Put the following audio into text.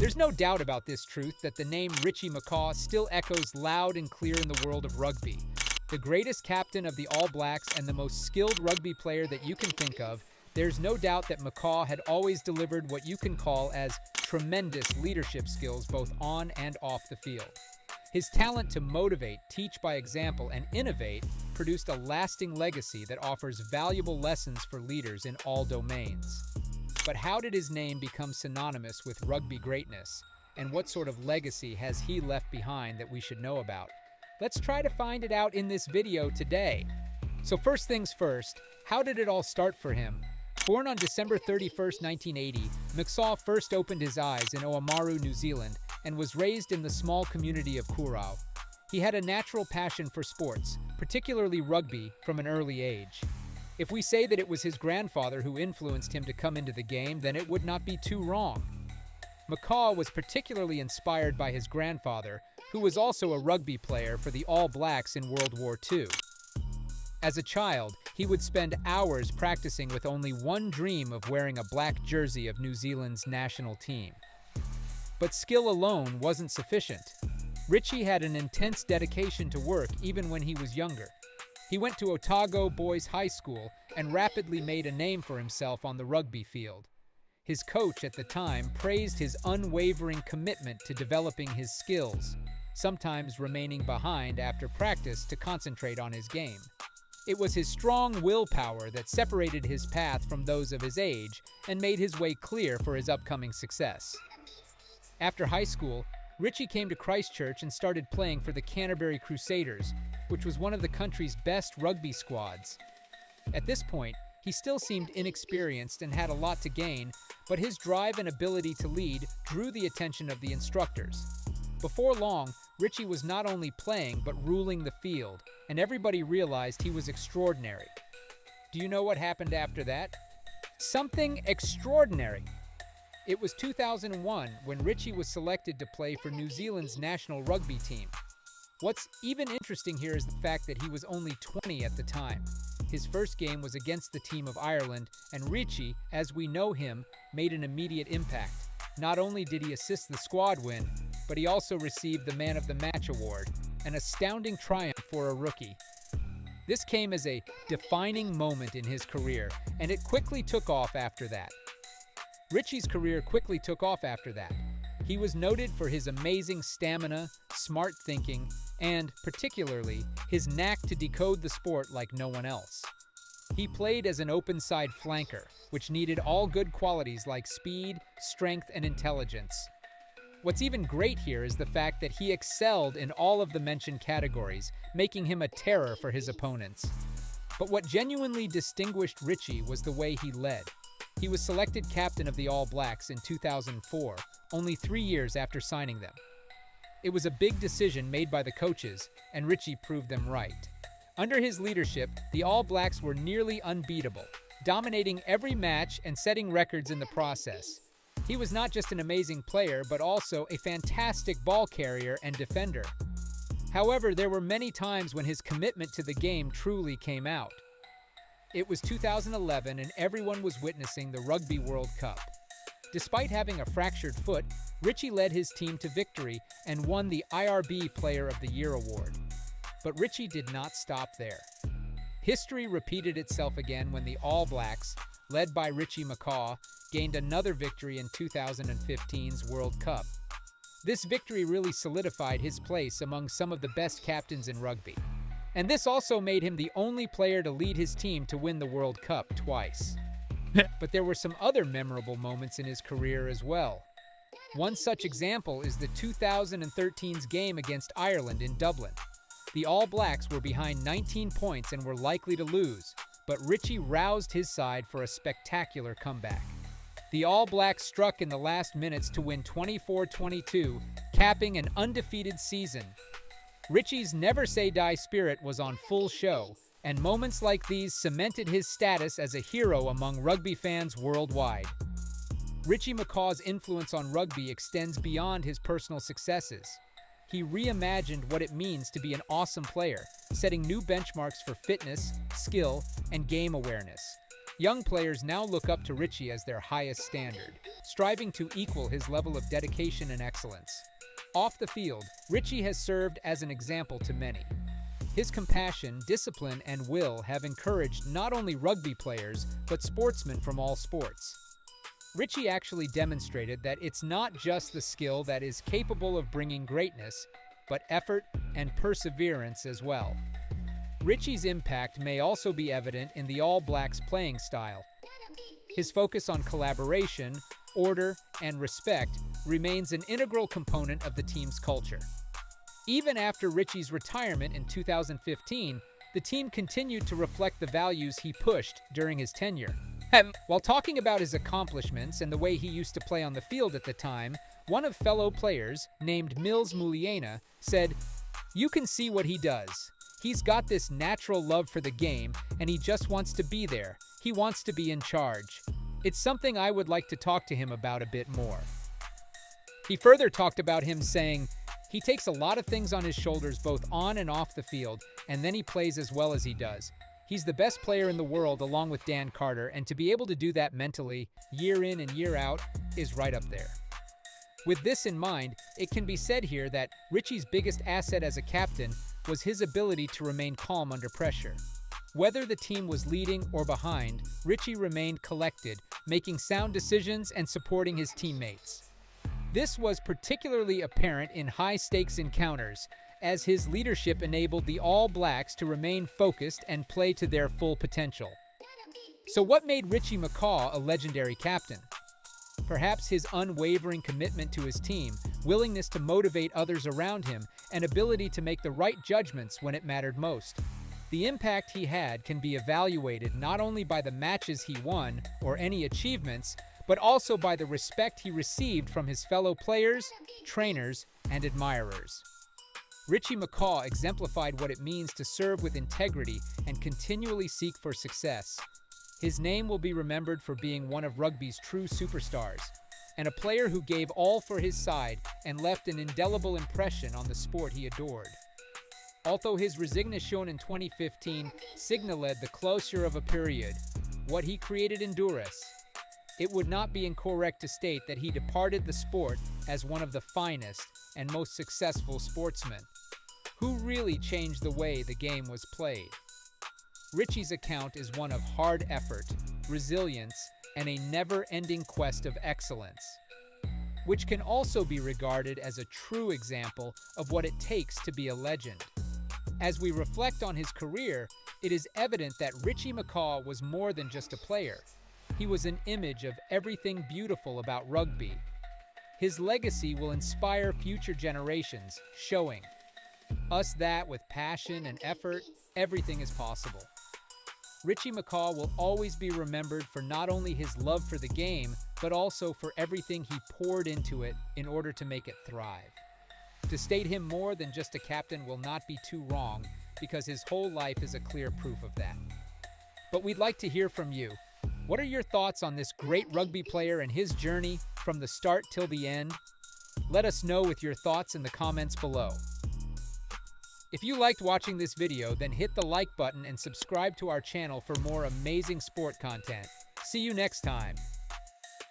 There's no doubt about this truth that the name Richie McCaw still echoes loud and clear in the world of rugby. The greatest captain of the All Blacks and the most skilled rugby player that you can think of, there's no doubt that McCaw had always delivered what you can call as tremendous leadership skills both on and off the field. His talent to motivate, teach by example, and innovate produced a lasting legacy that offers valuable lessons for leaders in all domains. But how did his name become synonymous with rugby greatness? And what sort of legacy has he left behind that we should know about? Let's try to find it out in this video today. So first things first, how did it all start for him? Born on December 31st, 1980, McCaw first opened his eyes in Oamaru, New Zealand, and was raised in the small community of Kurau. He had a natural passion for sports, particularly rugby, from an early age. If we say that it was his grandfather who influenced him to come into the game, then it would not be too wrong. McCaw was particularly inspired by his grandfather, who was also a rugby player for the All Blacks in World War II. As a child, he would spend hours practicing with only one dream of wearing a black jersey of New Zealand's national team. But skill alone wasn't sufficient. Richie had an intense dedication to work even when he was younger. He went to Otago Boys High School and rapidly made a name for himself on the rugby field. His coach at the time praised his unwavering commitment to developing his skills, sometimes remaining behind after practice to concentrate on his game. It was his strong willpower that separated his path from those of his age and made his way clear for his upcoming success. After high school, Richie came to Christchurch and started playing for the Canterbury Crusaders, which was one of the country's best rugby squads. At this point, he still seemed inexperienced and had a lot to gain, but his drive and ability to lead drew the attention of the instructors. Before long, Richie was not only playing but ruling the field, and everybody realized he was extraordinary. Do you know what happened after that? Something extraordinary. It was 2001 when Richie was selected to play for New Zealand's national rugby team. What's even interesting here is the fact that he was only 20 at the time. His first game was against the team of Ireland, and Richie, as we know him, made an immediate impact. Not only did he assist the squad win, but he also received the Man of the Match award, an astounding triumph for a rookie. This came as a defining moment in his career, and it quickly took off after that. Richie's career quickly took off after that. He was noted for his amazing stamina, smart thinking, and, particularly, his knack to decode the sport like no one else. He played as an open-side flanker, which needed all good qualities like speed, strength, and intelligence. What's even great here is the fact that he excelled in all of the mentioned categories, making him a terror for his opponents. But what genuinely distinguished Richie was the way he led. He was selected captain of the All Blacks in 2004, only 3 years after signing them. It was a big decision made by the coaches, and Richie proved them right. Under his leadership, the All Blacks were nearly unbeatable, dominating every match and setting records in the process. He was not just an amazing player, but also a fantastic ball carrier and defender. However, there were many times when his commitment to the game truly came out. It was 2011 and everyone was witnessing the Rugby World Cup. Despite having a fractured foot, Richie led his team to victory and won the IRB Player of the Year award. But Richie did not stop there. History repeated itself again when the All Blacks, led by Richie McCaw, gained another victory in 2015's World Cup. This victory really solidified his place among some of the best captains in rugby. And this also made him the only player to lead his team to win the World Cup twice. But there were some other memorable moments in his career as well. One such example is the 2013's game against Ireland in Dublin. The All Blacks were behind 19 points and were likely to lose, but Richie roused his side for a spectacular comeback. The All Blacks struck in the last minutes to win 24-22, capping an undefeated season. Richie's never-say-die spirit was on full show, and moments like these cemented his status as a hero among rugby fans worldwide. Richie McCaw's influence on rugby extends beyond his personal successes. He reimagined what it means to be an awesome player, setting new benchmarks for fitness, skill, and game awareness. Young players now look up to Richie as their highest standard, striving to equal his level of dedication and excellence. Off the field, Richie has served as an example to many. His compassion, discipline, and will have encouraged not only rugby players, but sportsmen from all sports. Richie actually demonstrated that it's not just the skill that is capable of bringing greatness, but effort and perseverance as well. Richie's impact may also be evident in the All Blacks' playing style. His focus on collaboration, order, and respect remains an integral component of the team's culture. Even after Richie's retirement in 2015, the team continued to reflect the values he pushed during his tenure. While talking about his accomplishments and the way he used to play on the field at the time, one of fellow players, named Mills Muliaina, said, "You can see what he does. He's got this natural love for the game, and he just wants to be there. He wants to be in charge. It's something I would like to talk to him about a bit more." He further talked about him saying, "He takes a lot of things on his shoulders both on and off the field, and then he plays as well as he does. He's the best player in the world along with Dan Carter, and to be able to do that mentally, year in and year out, is right up there." With this in mind, it can be said here that Richie's biggest asset as a captain was his ability to remain calm under pressure. Whether the team was leading or behind, Richie remained collected, making sound decisions and supporting his teammates. This was particularly apparent in high-stakes encounters, as his leadership enabled the All Blacks to remain focused and play to their full potential. So what made Richie McCaw a legendary captain? Perhaps his unwavering commitment to his team, willingness to motivate others around him, and ability to make the right judgments when it mattered most. The impact he had can be evaluated not only by the matches he won or any achievements, but also by the respect he received from his fellow players, trainers, and admirers. Richie McCaw exemplified what it means to serve with integrity and continually seek for success. His name will be remembered for being one of rugby's true superstars, and a player who gave all for his side and left an indelible impression on the sport he adored. Although his resignation in 2015 signaled the closure of a period, what he created endures. It would not be incorrect to state that he departed the sport as one of the finest and most successful sportsmen, who really changed the way the game was played. Richie's account is one of hard effort, resilience, and a never-ending quest of excellence, which can also be regarded as a true example of what it takes to be a legend. As we reflect on his career, it is evident that Richie McCaw was more than just a player. He was an image of everything beautiful about rugby. His legacy will inspire future generations, showing us that with passion and effort, everything is possible. Richie McCaw will always be remembered for not only his love for the game, but also for everything he poured into it in order to make it thrive. To state him more than just a captain will not be too wrong, because his whole life is a clear proof of that. But we'd like to hear from you. What are your thoughts on this great rugby player and his journey from the start till the end? Let us know with your thoughts in the comments below. If you liked watching this video, then hit the like button and subscribe to our channel for more amazing sport content. See you next time.